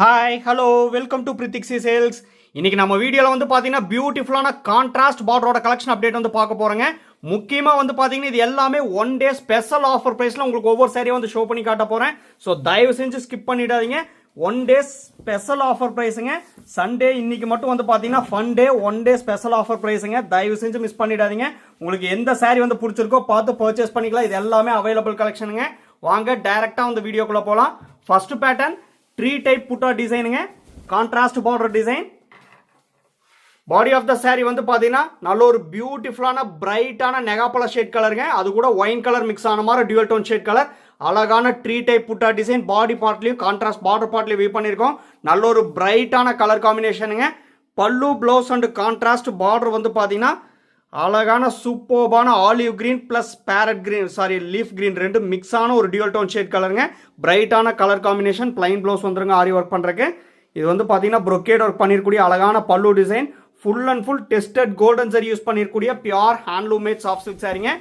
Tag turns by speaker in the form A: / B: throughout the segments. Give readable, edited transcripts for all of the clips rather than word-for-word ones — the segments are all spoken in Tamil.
A: Hi hello welcome to பிரித்திக்ஸி sales. இன்னைக்கு நம்ம வீடியோவில் வந்து பார்த்தீங்கன்னா பியூட்டிஃபுல்லான கான்ட்ராஸ்ட் பார்டரோட கலெக்ஷன் அப்டேட் வந்து பார்க்க போகிறோங்க. முக்கியமாக வந்து பார்த்தீங்கன்னா இது எல்லாமே ஒன் டே ஸ்பெஷல் ஆஃபர் ப்ரைஸில் உங்களுக்கு ஒவ்வொரு சாரியும் வந்து ஷோ பண்ணி காட்ட போகிறேன். ஸோ தயவு செஞ்சு ஸ்கிப் பண்ணிடாதீங்க. ஒன் டே ஸ்பெஷல் ஆஃபர் ப்ரைஸுங்க. சண்டே இன்னைக்கு மட்டும் வந்து பார்த்தீங்கன்னா fun day, one day special offer ப்ரைஸுங்க. தயவு செஞ்சு மிஸ் பண்ணிடாதீங்க. உங்களுக்கு எந்த சாரி வந்து பிடிச்சிருக்கோ பார்த்து பர்ச்சேஸ் பண்ணிக்கலாம். இது எல்லாமே அவைலபிள் கலெக்ஷனுங்க. வாங்க டைரெக்டாக வந்து வீடியோக்குள்ளே போகலாம். ஃபர்ஸ்ட் பேட்டர்ன் ட்ரீ டைப் புட்டா டிசைனுங்க, contrast border design. Body of the sorry வந்து பார்த்தீங்கன்னா நல்ல ஒரு பியூட்டிஃபுல்லான பிரைட்டான நெகாப்பழ ஷேட் கலருங்க. அது கூட ஒயின் கலர் மிக்ஸ் ஆன மாதிரி டியூவல் டோன் ஷேட் கலர். அழகான ட்ரீ டைப் புட்டா டிசைன். பாடி பார்ட்லையும் கான்ட்ராஸ்ட் பார்டர் பார்ட்லையும் வியூ பண்ணியிருக்கோம். நல்ல ஒரு பிரைட்டான கலர் காம்பினேஷனுங்க. பல்லு ப்ளவுஸ் அண்ட் கான்ட்ராஸ்ட் பார்டர் வந்து பார்த்தீங்கன்னா அழகான சூப்பர்பான olive green plus parrot green leaf green ரெண்டு மிக்ஸ் ஆன ஒரு டியூவல் டோன் ஷேட் கலருங்க. பிரைட்டான கலர் காம்பினேஷன். பிளைன் ப்ளவுஸ் வந்துருங்க ஆரி ஒர்க் பண்ணுறக்கு. இது வந்து பார்த்தீங்கன்னா ப்ரொக்கேட் ஒர்க் பண்ணிருக்கூடிய அழகான pallu design. Full and full tested golden zari use பண்ணிருக்கூடிய pure handloom made soft silk சாரிங்க.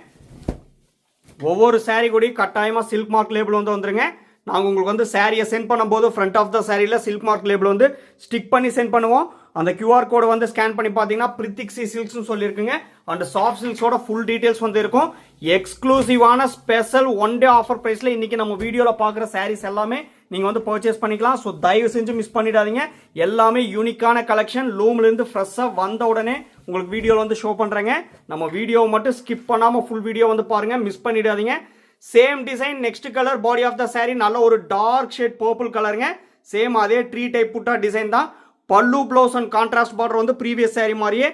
A: ஒவ்வொரு சாரி கூட கட்டாயமாக சில்க் மார்க் லேபிள் வந்து வந்துருங்க. நாங்கள் உங்களுக்கு வந்து சாரியை சென்ட் பண்ணும்போது ஃப்ரண்ட் ஆஃப் த சாரியில் சில்க் மார்க் லேபிள் வந்து ஸ்டிக் பண்ணி சென்ட் பண்ணுவோம். அந்த கியூஆர் கோடை வந்து ஸ்கேன் பண்ணி பார்த்தீங்கன்னா பிரித்திக்ஸி சில்க்ஸ்னு சொல்லியிருக்குங்க. அண்ட் சாஃப்ட் சில்க்ஸோட ஃபுல் டீட்டெயில்ஸ் வந்து இருக்கும். எக்ஸ்க்ளூசிவான ஸ்பெஷல் ஒன் டே ஆஃபர் ப்ரைஸில் இன்னைக்கு நம்ம வீடியோவில் பார்க்குற சாரீஸ் எல்லாமே நீங்கள் வந்து பர்ச்சேஸ் பண்ணிக்கலாம். ஸோ தயவு செஞ்சு மிஸ் பண்ணிடாதீங்க. எல்லாமே யூனிக்கான கலெக்ஷன். லூம்லேருந்து ஃப்ரெஷ்ஷாக வந்த உடனே உங்களுக்கு வீடியோவில் வந்து ஷோ பண்ணுறேங்க. நம்ம வீடியோவை மட்டும் ஸ்கிப் பண்ணாமல் ஃபுல் வீடியோ வந்து பாருங்கள், மிஸ் பண்ணிடாதீங்க. Same design, next colour, body of the sari நல்ல ஒரு டார்க் ஷேட் பர்பிள் கலருங்க. சேம் அதே ட்ரீ டைப் புட்டா டிசைன் தான். பல்லு ப்ளவுஸ் அண்ட் கான்ட்ராஸ்ட் பார்டர் வந்து ப்ரீவியஸ் சாரி மாதிரியே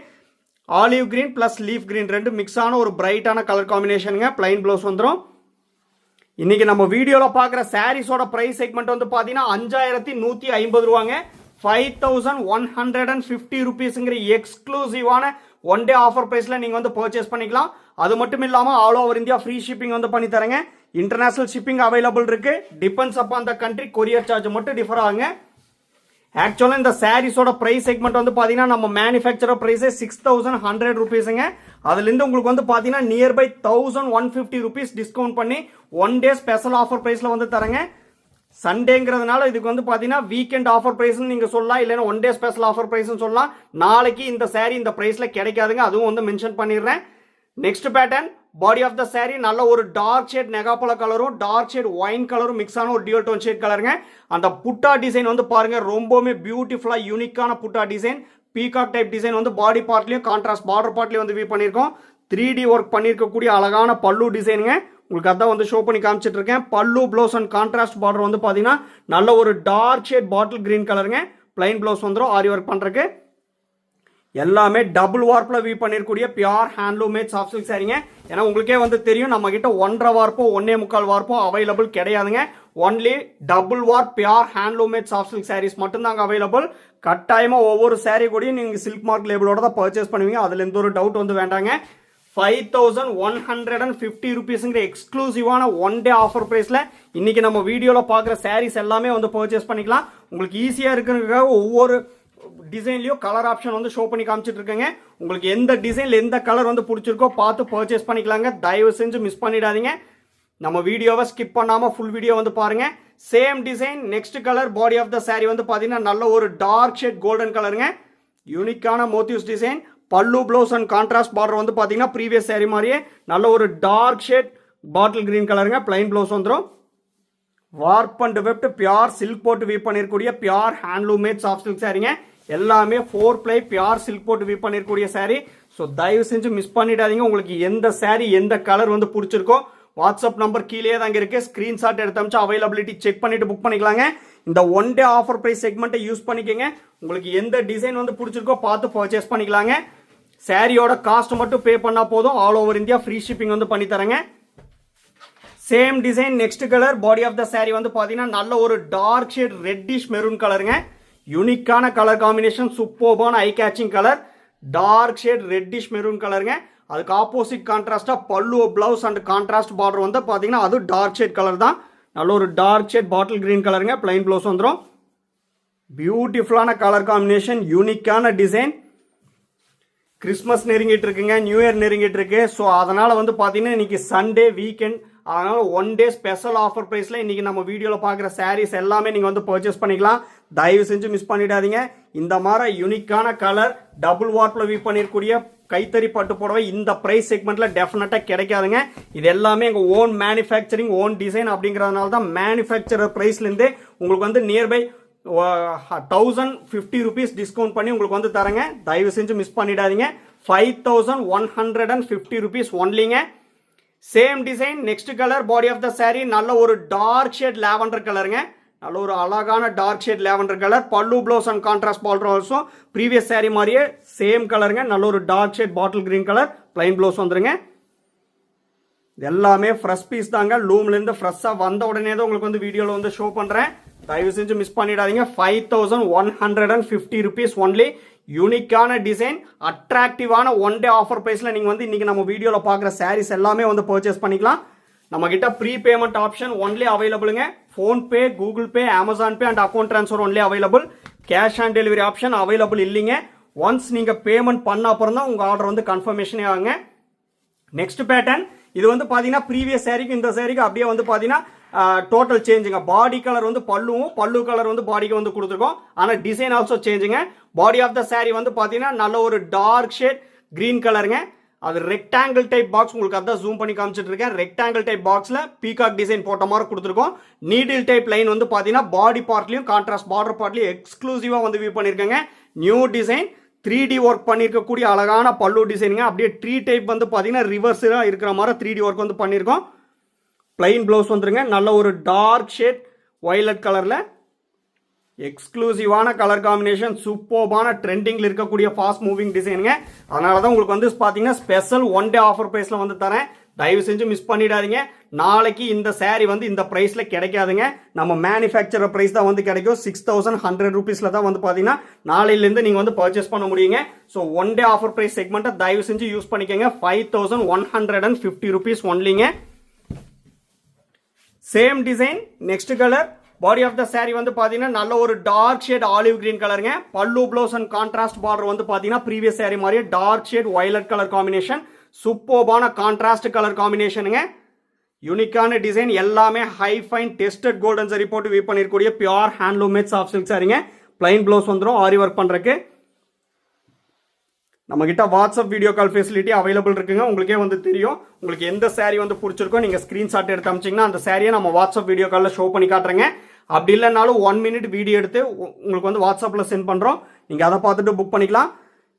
A: olive green plus leaf green ரெண்டு மிக்ஸ் ஆன ஒரு பிரைட்டான கலர் காம்பினேஷனுங்க. பிளைன் ப்ளவுஸ் வந்துடும். இன்னைக்கு நம்ம வீடியோவில் பார்க்குற சாரீஸோட பிரைஸ் செக்மெண்ட் வந்து பார்த்தீங்கன்னா 5150 ரூபாங்க. 5150 ருபீஸுங்கிற எக்ஸ்க்ளூசிவான ஒன் டே ஆஃபர் ப்ரைஸில் நீங்கள் வந்து பர்ச்சேஸ் பண்ணிக்கலாம். அது மட்டும் இல்லாமல் all over India free shipping வந்து பண்ணி தரேங்க. இன்டர்நேஷனல் ஷிப்பிங் அவைலபிள் இருக்கு. Depends upon the country. Courier charge மட்டும் டிஃபர் ஆகுங்க. ஆக்சுவலாக இந்த சாரீஸோட ப்ரைஸ் செக்மெண்ட் வந்து பார்த்தீங்கன்னா நம்ம மேனுஃபேக்சரர் ப்ரைஸே 6100 ருபீஸுங்க. அதுலேருந்து உங்களுக்கு வந்து பார்த்தீங்கன்னா நியர்பை 1150 ருபீஸ் டிஸ்கவுண்ட் பண்ணி ஒன் டே ஸ்பெஷல் ஆஃபர் ப்ரைஸில் வந்து தரேங்க. சண்டேங்கிறதுனால இதுக்கு வந்து பார்த்தீங்கன்னா வீக்கெண்ட் ஆஃபர் ப்ரைஸ்னு நீங்கள் சொல்லலாம், இல்லைன்னா ஒன் டே ஸ்பெஷல் ஆஃபர் ப்ரைஸ்னு சொல்லலாம். நாளைக்கு இந்த சாரீ இந்த ப்ரைஸில் கிடைக்காதுங்க, அதுவும் வந்து மென்ஷன் பண்ணிடுறேன். Next pattern, body of the sari நல்ல ஒரு டார்க் ஷேட் நெகாப்பழ கலரும் டார்க் ஷேட் ஒயின் கலரும் மிக்ஸ் ஆன ஒரு டியூவல் டோன் ஷேட் கலருங்க. அந்த புட்டா டிசைன் வந்து பாருங்க, ரொம்பவுமே பியூட்டிஃபுல்லா யூனிக்கான புட்டா டிசைன். பீகாக் டைப் டிசைன் வந்து பாடி பார்ட்லயும் கான்ட்ராஸ்ட் பார்டர் பார்ட்லயும் வந்து வியூ பண்ணியிருக்கோம். 3D ஒர்க் பண்ணியிருக்கக்கூடிய அழகான பல்லு டிசைனுங்க. உங்களுக்கு அதான் வந்து ஷோ பண்ணி காமிச்சிட்டு இருக்கேன். பல்லு ப்ளவுஸ் அண்ட் கான்ட்ராஸ்ட் பார்டர் வந்து பார்த்தீங்கன்னா நல்ல ஒரு டார்க் ஷேட் பாட்டில் கிரீன் கலருங்க. பிளைன் ப்ளவுஸ் வந்துடும் ஆரி ஒர்க் பண்ணுறதுக்கு. எல்லாமே டபுள் வார்ப்பில் வியூ பண்ணிருக்கூடிய pure handloom made soft silk சாரிங்க. ஏன்னா உங்களுக்கே வந்து தெரியும் நம்ம கிட்ட 1.5 வார்ப்போ 1.25 வார்ப்போ அவைலபிள் கிடையாதுங்க. Only double warp pure handloom made soft silk sarees மட்டும்தாங்க அவைலபிள். கட்டாயமாக ஒவ்வொரு சாரீ கூடயும் நீங்கள் சில்க் மார்க் லேபிளோட தான் பர்ச்சேஸ் பண்ணுவீங்க. அதில் எந்த ஒரு டவுட் வந்து வேண்டாங்க. 5150 ருபீஸுங்கிற எக்ஸ்க்ளூசிவான ஒன் டே ஆஃபர் ப்ரைஸில் இன்னைக்கு நம்ம வீடியோவில் பார்க்குற சாரீஸ் எல்லாமே வந்து பர்ச்சேஸ் பண்ணிக்கலாம். உங்களுக்கு ஈஸியாக இருக்கிறதுக்காக ஒவ்வொரு டிசைன்லயும் கலர் ஆப்ஷன் வந்து ஷோ பண்ணி காமிச்சிட்டு இருக்கேங்க. உங்களுக்கு எந்த டிசைன்ல எந்த கலர் வந்து பிடிச்சிருக்கோ பார்த்து பர்ச்சேஸ் பண்ணிக்கலாங்க. தயவு செஞ்சு மிஸ் பண்ணிடாதீங்க. நம்ம வீடியோவை ஸ்கிப் பண்ணாம ஃபுல் வீடியோ வந்து பாருங்க. Same design, next colour, body of the sorry வந்து பாத்தீங்கன்னா நல்ல ஒரு டார்க் ஷேட் கோல்டன் கலருங்க. யூனிக்கான motifs design. Pallu blouse and contrast border வந்து பாத்தீங்கன்னா ப்ரீவியஸ் சாரி மாதிரியே நல்ல ஒரு டார்க் ஷேட் பாட்டில் கிரீன் கலருங்க. பிளைன் ப்ளவுஸ் வந்துடும். Warp and weft pure silk போட்டு வீவ் பண்ணிருக்கூடிய pure handloom made soft silk சாரிங்க. எல்லாமே 4 ப்ளை பியூர் சில்க் போட்டு வீவ் பண்ணிருக்கூடிய சாரி. ஸோ தயவு செஞ்சு மிஸ் பண்ணிடாதீங்க. உங்களுக்கு எந்த சாரி எந்த கலர் வந்து பிடிச்சிருக்கோ வாட்ஸ்அப் நம்பர் கீழே தாங்க இருக்கு. ஸ்கிரீன்ஷாட் எடுத்து அமிச்சு அவைலபிலிட்டி செக் பண்ணிட்டு புக் பண்ணிக்கலாங்க. இந்த ஒன் டே ஆஃபர் பிரைஸ் செக்மெண்ட்டை யூஸ் பண்ணிக்கங்க. உங்களுக்கு எந்த டிசைன் வந்து பிடிச்சிருக்கோ பார்த்து பர்ச்சேஸ் பண்ணிக்கலாங்க. சாரியோட காஸ்ட் மட்டும் பே பண்ணா போதும். All over India free shipping வந்து பண்ணி தரேங்க. Same design, next colour, body of the sorry வந்து பாத்தீங்கன்னா நல்ல ஒரு டார்க் ஷேட் ரெட்டிஷ் மெரூன் கலருங்க. யூனிக்கான கலர் காம்பினேஷன், சூப்பர்பான eye catching colour. Dark shade reddish maroon கலருங்க. அதுக்கு ஆப்போசிட் கான்ட்ராஸ்டா பல்லு பிளவுஸ் அண்ட் கான்ட்ராஸ்ட் பார்டர் வந்து பாத்தீங்கன்னா அது டார்க் ஷேட் கலர் தான். நல்ல ஒரு டார்க் ஷேட் பாட்டில் கிரீன் கலருங்க. பிளைன் பிளவுஸ் வந்துடும். பியூட்டிஃபுல்லான கலர் காம்பினேஷன், யூனிக்கான டிசைன். கிறிஸ்மஸ் நெருங்கிட்டு இருக்குங்க, நியூ இயர் நெருங்கிட்டு இருக்கு. ஸோ அதனால வந்து பாத்தீங்கன்னா இன்னைக்கு சண்டே வீக்கெண்ட், அதனால ஒன் டே ஸ்பெஷல் ஆஃபர் பிரைஸ்ல இன்னைக்கு நம்ம வீடியோல பாக்குற சாரீஸ் எல்லாமே நீங்க வந்து பர்ச்சேஸ் பண்ணிக்கலாம். தயவு செஞ்சு மிஸ் பண்ணிடாதீங்க. இந்த மாதிரி யூனிக்கான கலர் டபுள் வார்ப்ல வீவ் பண்ணிருக்கூடிய கைத்தறி பட்டு புடவை இந்த பிரைஸ் செக்மெண்ட்ல டெஃபினட்டா கிடைக்காதுங்க. இது எல்லாமே எங்க ஓன் மேனுஃபேக்சரிங் ஓன் டிசைன் அப்படிங்கறதுனால தான் மேனுஃபேக்சரர் பிரைஸ்ல இருந்தே உங்களுக்கு வந்து நியர்பை 1050 rupees டிஸ்கவுண்ட் பண்ணி உங்களுக்கு வந்து தரங்க. தயவு செஞ்சு மிஸ் பண்ணிடாதீங்க. 5150 rupees ஒன்லிங்க. Same design next colour body of the saree நல்ல ஒரு டார்க் ஷேட் லாவெண்டர் கலருங்க. நல்ல ஒரு அழகான டார்க் ஷேட் லாவெண்டர் கலர். பல்லு blouse and contrast border also previous saree மாதிரியே சேம் கலருங்க. நல்ல ஒரு dark shade bottle green colour plain blouse வந்துருங்க. எல்லாமே ஃப்ரெஷ் பீஸ் தாங்க. லூம்ல இருந்து ஃப்ரெஷ்ஷா வந்த உடனே தான் உங்களுக்கு வந்து வீடியோல வந்து ஷோ பண்றேன். தயவு செஞ்சு மிஸ் பண்ணிடாதீங்க. 5150 rupees ஒன்லி. யூனிக்கான டிசைன் அட்ராக்டிவான ஒன் டே ஆஃபர் பிரைஸ்ல நீங்க வந்து இன்னைக்கு நம்ம வீடியோல பாக்குற சாரீஸ் எல்லாமே வந்து பர்ச்சேஸ் பண்ணிக்கலாம். நம்ம கிட்ட ப்ரீ பேமெண்ட் ஆப்ஷன் ஒன்லி அவைலபிளுங்க. PhonePe, Google Pay, Amazon Pay and account transfer only available. Cash on delivery option available இல்லைங்க. ஒன்ஸ் நீங்க பேமெண்ட் பண்ண அப்புறம் தான் உங்க ஆர்டர் வந்து கன்ஃபர்மேஷனே ஆகுங்க. நெக்ஸ்ட் பேட்டர்ன் இது வந்து பாத்தீங்கன்னா ப்ரீவியஸ் சாரிக்கு இந்த சாரிக்கு அப்படியே வந்து பாத்தீங்கன்னா டோட்டல் சேஞ்சுங்க. பாடி கலர் வந்து பல்லு கலர் வந்து பாடிக்கு வந்து கொடுத்துருக்கோம். ஆனா டிசைன் ஆல்சோ சேஞ்சுங்க. பாடி ஆஃப் த சாரி வந்து பாத்தீங்கன்னா நல்ல ஒரு டார்க் ஷேட் கிரீன் கலருங்க. அது ரெக்டாங்கிள் டைப் பாக்ஸ் உங்களுக்கு அதான் ஜூம் பண்ணி காமிச்சிட்டு இருக்கேன். ரெக்டாங்கிள் டைப் பாக்ஸ்ல பீகாக் டிசைன் போட்ட மாதிரி கொடுத்துருக்கோம். நீடில் டைப் லைன் வந்து பாத்தீங்கன்னா பாடி பார்ட்லயும் கான்ட்ராஸ்ட் பார்டர் பார்ட்லயும் எக்ஸ்க்ளூசிவா வந்து வியூ பண்ணிருக்கேங்க. நியூ டிசைன் 3D ஒர்க் பண்ணிருக்கக்கூடிய அழகான பல்லு டிசைனுங்க. அப்படியே ட்ரீ டைப் வந்து பாத்தீங்கன்னா ரிவர்ஸா இருக்கிற மாதிரி 3D ஒர்க் வந்து பண்ணிருக்கோம். பிளைன் ப்ளவுஸ் வந்துருங்க. நல்ல ஒரு டார்க் ஷேட் வயலட் கலர்ல எக்ஸ்க்ளூசிவான கலர் காம்பினேஷன். சூப்பர்பான ட்ரெண்டிங்ல இருக்கக்கூடிய ஃபாஸ்ட் மூவிங் டிசைனுங்க. அதனாலதான் உங்களுக்கு வந்து பாத்தீங்கன்னா ஸ்பெஷல் ஒன் டே ஆஃபர் பிரைஸ்ல வந்து தரேன். தயவு செஞ்சு மிஸ் பண்ணிடாதீங்க. நாளைக்கு இந்த சாரி வந்து இந்த பிரைஸ்ல கிடைக்காதுங்க. நம்ம மேனுஃபேக்சரர் பிரைஸ் தான் வந்து கிடைக்கும். 6100 rupeesல தான் வந்து பாத்தீங்கன்னா நாளையில இருந்து நீங்க வந்து பர்ச்சேஸ் பண்ண முடியுங்க. So one day offer price செக்மெண்ட்டை தயவு செஞ்சு யூஸ் பண்ணிக்கங்க. 5150 rupees ஒன்லிங்க. Same design next colour. Body of the saree வந்து பாத்தீங்கன்னா நல்ல ஒரு டார்க் ஷேட் ஆலிவ் கிரீன் கலருங்க. பல்லு ப்ளவுஸ் அண்ட் கான்ட்ராஸ்ட் பார்டர் வந்து பாத்தீங்கன்னா ப்ரீவியஸ் saree மாதிரியே dark shade violet colour combination. சூப்பர்பான கான்ட்ராஸ்ட் கலர் காம்பினேஷனுங்க. யூனிக்கான டிசைன் எல்லாமே high fine tested golden zari போட்டு வீவ் பண்ணிருக்கக்கூடிய pure handloom made soft silk சாரிங்க. பிளைன் ப்ளவுஸ் வந்துடும் ஆரி ஒர்க் பண்றதுக்கு. நம்ம கிட்ட WhatsApp video call facility available இருக்குங்க. உங்களுக்கே வந்து தெரியும். உங்களுக்கு எந்த saree வந்து பிடிச்சிருக்கோ நீங்க ஸ்கிரீன்ஷாட் எடுத்து அமிச்சிங்கன்னா அந்த சாரியை நம்ம வாட்ஸ்அப் வீடியோ காலில் ஷோ பண்ணி காட்டுறேங்க. அப்படி இல்லைனாலும் 1 minute வீடியோ எடுத்து உங்களுக்கு வந்து வாட்ஸ்அப்ல சென்ட் பண்றோம். நீங்க அதை பார்த்துட்டு புக் பண்ணிக்கலாம்.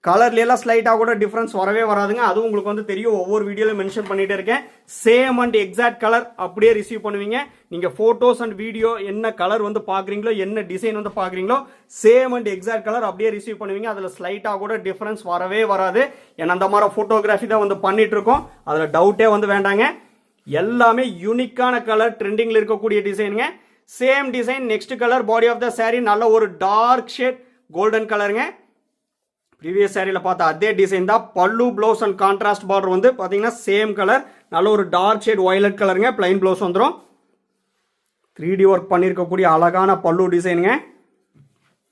A: கலர்ல எல்லாம் ஸ்லைட்டா கூட டிஃபரன்ஸ் வரவே வராதுங்க. அதுவும் உங்களுக்கு வந்து தெரியும். ஒவ்வொரு வீடியோல மென்ஷன் பண்ணிட்டே இருக்கேன். சேம் அண்ட் எக்ஸாக்ட் கலர் அப்படியே ரிசீவ் பண்ணுவீங்க. நீங்க போட்டோஸ் அண்ட் வீடியோ என்ன கலர் வந்து பாக்குறீங்களோ என்ன டிசைன் வந்து பாக்குறீங்களோ சேம் அண்ட் எக்ஸாக்ட் கலர் அப்படியே ரிசீவ் பண்ணுவீங்க. அதுல ஸ்லைட்டா கூட டிஃபரன்ஸ் வரவே வராது. ஏன்னா அந்த மாதிரி போட்டோகிராஃபி தான் வந்து பண்ணிட்டு இருக்கோம். அதுல டவுட்டே வந்து வேண்டாங்க. எல்லாமே யூனிக்கான கலர் ட்ரெண்டிங்ல இருக்கக்கூடிய டிசைனுங்க. Same design next colour. Body of the saree நல்ல ஒரு டார்க் ஷேட் கோல்டன் கலருங்க. ப்ரீவியஸ் சாரியில் பார்த்தா அதே டிசைன் தான். பல்லு ப்ளவுஸ் அண்ட் கான்ட்ராஸ்ட் பார்டர் வந்து பார்த்தீங்கன்னா சேம் கலர். நல்ல ஒரு டார்க் ஷேட் வயலட் கலருங்க. பிளைன் ப்ளவுஸ் வந்துடும். 3D ஒர்க் பண்ணியிருக்கக்கூடிய அழகான பல்லு டிசைனுங்க.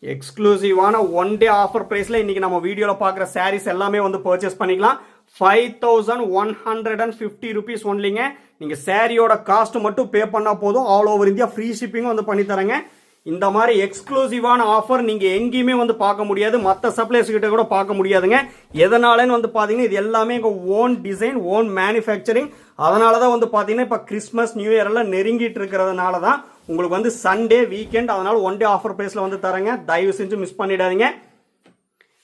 A: எக்ஸ்க்ளூசிவான ஒன் டே ஆஃபர் பிரைஸ்ல இன்னைக்கு நம்ம வீடியோவில் பார்க்குற சாரீஸ் எல்லாமே வந்து பர்ச்சேஸ் பண்ணிக்கலாம். 5150 rupees ஒன்லிங்க. நீங்கள் சாரியோட காஸ்ட் மட்டும் பே பண்ணால் போதும். ஆல் ஓவர் இந்தியா ஃப்ரீ ஷிப்பிங்கும் வந்து பண்ணி தரேங்க. இந்த மாதிரி எக்ஸ்க்ளூசிவான ஆஃபர் நீங்க எங்கேயுமே வந்து பார்க்க முடியாது. மற்ற சப்ளைஸ் கிட்ட கூட பார்க்க முடியாதுங்க. எதனாலன்னு வந்து பாத்தீங்கன்னா இது எல்லாமே எங்க ஓன் டிசைன் ஓன் மேனுஃபேக்சரிங். அதனாலதான் வந்து பாத்தீங்கன்னா இப்ப கிறிஸ்மஸ் நியூ இயர் எல்லாம் நெருங்கிட்டு இருக்கிறதுனால தான் உங்களுக்கு வந்து சண்டே வீக்கெண்ட் அதனால ஒன் டே ஆஃபர் பிரைஸ்ல வந்து தரேங்க. தயவு செஞ்சு மிஸ் பண்ணிடாதீங்க.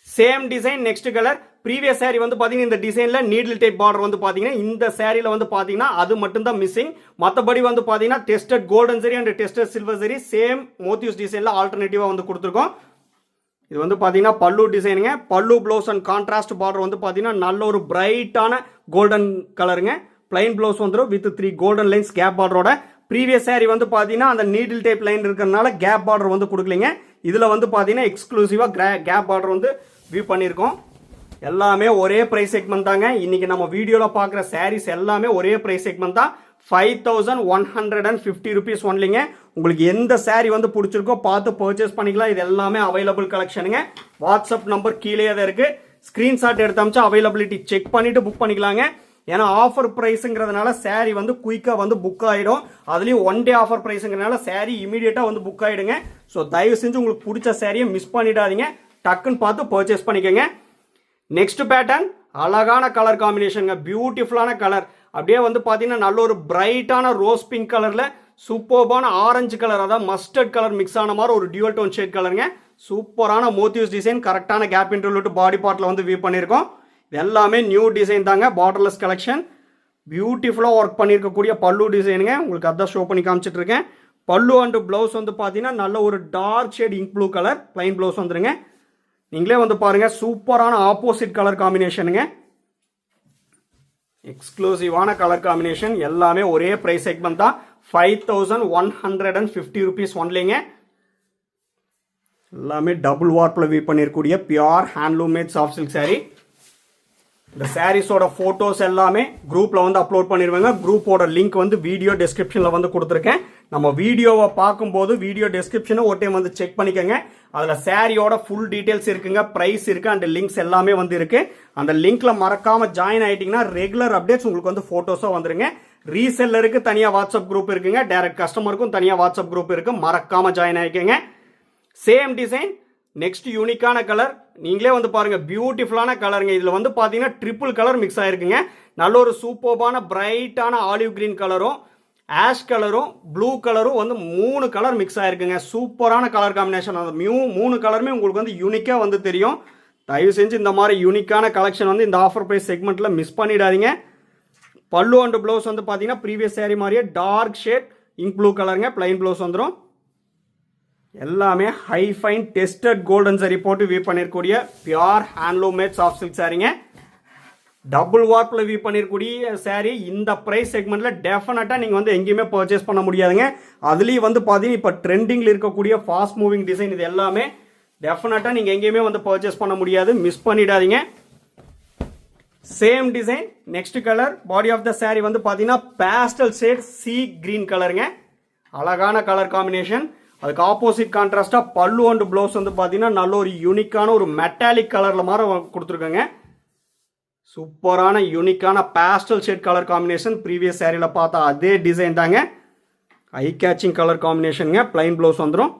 A: Same design next colour. Previous saree வந்து பாத்தீங்கன்னா இந்த டிசைன்ல நீடில் டைப் பார்டர் வந்து பாத்தீங்கன்னா இந்த சாரியில வந்து பாத்தீங்கன்னா அது மட்டும் தான் மிஸ்ஸிங். மற்றபடி வந்து பாத்தீங்கன்னா டெஸ்டட் கோல்டன் சரி அண்ட் டெஸ்டட் சில்வர் சரி சேம் மோத்திவ்ஸ் டிசைன்ல ஆல்டர்னேட்டிவா வந்து கொடுத்துருக்கோம். இது வந்து பாத்தீங்கன்னா பல்லு டிசைனுங்க. பல்லு ப்ளவுஸ் அண்ட் கான்ட்ராஸ்ட் பார்டர் வந்து பாத்தீங்கன்னா நல்ல ஒரு பிரைட்டான கோல்டன் கலருங்க. பிளைன் ப்ளவுஸ் வந்துடும் வித் 3 கோல்டன் லைன்ஸ் கேப் பார்டரோட. ப்ரீவியஸ் saree வந்து பாத்தீங்கன்னா அந்த நீடில் டைப் லைன் இருக்கிறதுனால கேப் பார்டர் வந்து கொடுக்கலீங்க. இதுல வந்து பாத்தீங்கன்னா எக்ஸ்க்ளூசிவா கேப் பார்டர் வந்து வியூ பண்ணியிருக்கோம். எல்லாமே ஒரே பிரைஸ் செக்மெண்ட் தாங்க. இன்னைக்கு நம்ம வீடியோல பாக்குற சாரீஸ் எல்லாமே ஒரே பிரைஸ் செக்மெண்ட் தான். 5150 rupees ஒன்லிங்க. உங்களுக்கு எந்த saree வந்து பிடிச்சிருக்கோ பார்த்து பர்ச்சேஸ் பண்ணிக்கலாம். இது எல்லாமே அவைலபிள் கலெக்ஷனுங்க. வாட்ஸ்அப் நம்பர் கீழே தான் இருக்கு. ஸ்கிரீன்ஷாட் எடுத்து அமிச்சா அவைலபிலிட்டி செக் பண்ணிட்டு புக் பண்ணிக்கலாங்க. ஏன்னா ஆஃபர் ப்ரைஸுங்கிறதுனால saree வந்து குயிக்காக வந்து புக் ஆகிடும். அதுலேயும் ஒன் டே ஆஃபர் ப்ரைஸுங்கிறதுனால saree இமீடியட்டாக வந்து புக் ஆகிடுங்க. ஸோ தயவு செஞ்சு உங்களுக்கு பிடிச்ச சாரியை மிஸ் பண்ணிடாதீங்க, டக்குன்னு பார்த்து பர்ச்சேஸ் பண்ணிக்கோங்க. நெக்ஸ்ட் பேட்டர்ன் அழகான கலர் காம்பினேஷனுங்க, பியூட்டிஃபுல்லான கலர். அப்படியே வந்து பார்த்தீங்கன்னா நல்ல ஒரு பிரைட்டான ரோஸ் பிங்க் கலரில் சூப்பர்பான ஆரஞ்சு கலர், அதாவது மஸ்டர்ட் கலர் மிக்ஸ் ஆன மாதிரி ஒரு டியூவல் டோன் ஷேட் கலருங்க. சூப்பரான மோட்டிவ்ஸ் டிசைன், கரெக்டான கேப் இன்டர்வியூ பாடி பார்ட்டில் வந்து வியூ பண்ணியிருக்கோம். இது எல்லாமே நியூ டிசைன் தாங்க, பார்டர்லெஸ் கலெக்ஷன். பியூட்டிஃபுல்லாக ஒர்க் பண்ணியிருக்கக்கூடிய பல்லு டிசைனுங்க, உங்களுக்கு அதான் ஷோ பண்ணி காமிச்சிட்டு இருக்கேன். பல்லு அண்டு ப்ளவுஸ் வந்து பார்த்தீங்கன்னா நல்ல ஒரு dark shade ink blue colour, plain blouse வந்துருங்க. நீங்களே வந்து பாருங்க, சூப்பரான ஆப்போசிட் கலர் காம்பினேஷனுங்க, எக்ஸ்க்ளூசிவான கலர் காம்பினேஷன். எல்லாமே ஒரே பிரைஸ் செக்மெண்ட் தான், 5150 rupees ஒன்லிங்க. எல்லாமே டபுள் வார்ப்பில் வீவ் பண்ணியிருக்கூடிய pure handloom made soft silk saree. இந்த சாரீஸோட ஃபோட்டோஸ் எல்லாமே குரூப்பில் வந்து அப்லோட் பண்ணிடுவாங்க. குரூப்போட லிங்க் வந்து வீடியோ டிஸ்கிரிப்ஷனில் வந்து கொடுத்துருக்கேன். நம்ம வீடியோவை பார்க்கும்போது வீடியோ டிஸ்கிரிப்ஷனை ஒரு டைம் வந்து செக் பண்ணிக்கோங்க. அதில் சாரியோட ஃபுல் டீட்டெயில்ஸ் இருக்குங்க, ப்ரைஸ் இருக்குது, அண்ட் லிங்க்ஸ் எல்லாமே வந்து இருக்குது. அந்த லிங்க்கில் மறக்காமல் ஜாயின் ஆகிட்டிங்கன்னா ரெகுலர் அப்டேட்ஸ் உங்களுக்கு வந்து ஃபோட்டோஸாக வந்துருங்க. ரீசெல்லருக்கு தனியாக வாட்ஸ்அப் குரூப் இருக்குங்க, டைரக்ட் கஸ்டமருக்கும் தனியாக வாட்ஸ்அப் குரூப் இருக்குது, மறக்காமல் ஜாயின் ஆகிக்கோங்க. சேம் டிசைன், நெக்ஸ்ட் யூனிக்கான கலர். நீங்களே வந்து பாருங்க, பியூட்டிஃபுல்லான கலருங்க. இதில் வந்து பார்த்தீங்கன்னா ட்ரிபிள் கலர் மிக்ஸ் ஆயிருக்குங்க. நல்ல ஒரு சூப்பர்பான பிரைட்டான ஆலிவ் கிரீன் கலரும் ஆஷ் கலரும் ப்ளூ கலரும் வந்து 3 கலர் மிக்ஸ் ஆயிருக்குங்க. சூப்பரான கலர் காம்பினேஷன். அந்த 3 கலருமே உங்களுக்கு வந்து யூனிக்காக வந்து தெரியும். தயவு செஞ்சு இந்த மாதிரி யூனிக்கான கலெக்ஷன் வந்து இந்த ஆஃபர் ப்ரைஸ் செக்மெண்ட்டில் மிஸ் பண்ணிடாதீங்க. பல்லு அண்ட் ப்ளவுஸ் வந்து பார்த்தீங்கன்னா ப்ரீவியஸ் சாரீ மாதிரியே டார்க் ஷேட் இங்க் ப்ளூ கலருங்க, பிளைன் ப்ளவுஸ் வந்துடும். எல்லாமே high fine tested golden zari போட்டு வீவ் பண்ணிருக்கூடிய pure handloom made soft silk சாரீங்க. டபுள் வார்ப்பில் வீவ் பண்ணிருக்கூடிய சாரீ இந்த ப்ரைஸ் செக்மெண்ட்டில் டெஃபினட்டாக நீங்கள் வந்து எங்கேயுமே பர்ச்சேஸ் பண்ண முடியாதுங்க. அதுலேயும் வந்து பார்த்தீங்கன்னா இப்போ ட்ரெண்டிங்கில் இருக்கக்கூடிய ஃபாஸ்ட் மூவிங் டிசைன் இது எல்லாமே டெஃபினட்டாக நீங்கள் எங்கேயுமே வந்து பர்ச்சேஸ் பண்ண முடியாது, மிஸ் பண்ணிடாதீங்க. Same design, next colour. Body of the sari வந்து பார்த்தீங்கன்னா பேஸ்டல் ஷேட் சீ கிரீன் கலருங்க, அழகான கலர் காம்பினேஷன். அதுக்கு ஆப்போசிட் கான்ட்ராஸ்டாக பல்லு அண்ட் ப்ளவுஸ் வந்து பார்த்தீங்கன்னா நல்ல ஒரு யூனிக்கான ஒரு மெட்டாலிக் கலரில் மாதிரி கொடுத்துருக்கோங்க. சூப்பரான யூனிக்கான pastel shade colour combination. Previous சாரியில் பார்த்தா அதே டிசைன் தாங்க, eye catching colour காம்பினேஷனுங்க. Plain blouse வந்துடும்.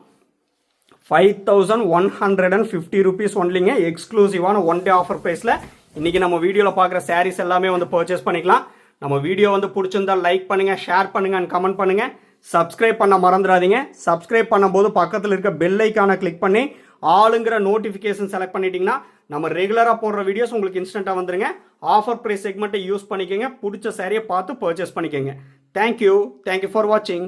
A: 5150 rupees ஒன்லிங்க, எக்ஸ்க்ளூசிவான ஒன் டே ஆஃபர் ப்ரைஸில் இன்றைக்கி நம்ம வீடியோவில் பார்க்குற சாரீஸ் எல்லாமே வந்து பர்ச்சேஸ் பண்ணிக்கலாம். நம்ம வீடியோ வந்து பிடிச்சிருந்தா லைக் பண்ணுங்கள், ஷேர் பண்ணுங்கள் அண்ட் கமெண்ட் பண்ணுங்கள். சப்ஸ்கிரைப் பண்ண மறந்துடாதீங்க. சப்ஸ்கிரைப் பண்ணும்போது பக்கத்தில் இருக்க பெல் ஐக்கானை கிளிக் பண்ணி ஆளுங்கிற நோட்டிஃபிகேஷன் செலக்ட் பண்ணிட்டீங்கன்னா நம்ம ரெகுலராக போடுற வீடியோஸ் உங்களுக்கு இன்ஸ்டண்ட்டாக வந்துருங்க. ஆஃபர் ப்ரைஸ் செக்மெண்ட்டை யூஸ் பண்ணிக்கோங்க, பிடிச்ச சாரியை பார்த்து பர்ச்சேஸ் பண்ணிக்கோங்க. தேங்க்யூ ஃபார் வாட்சிங்.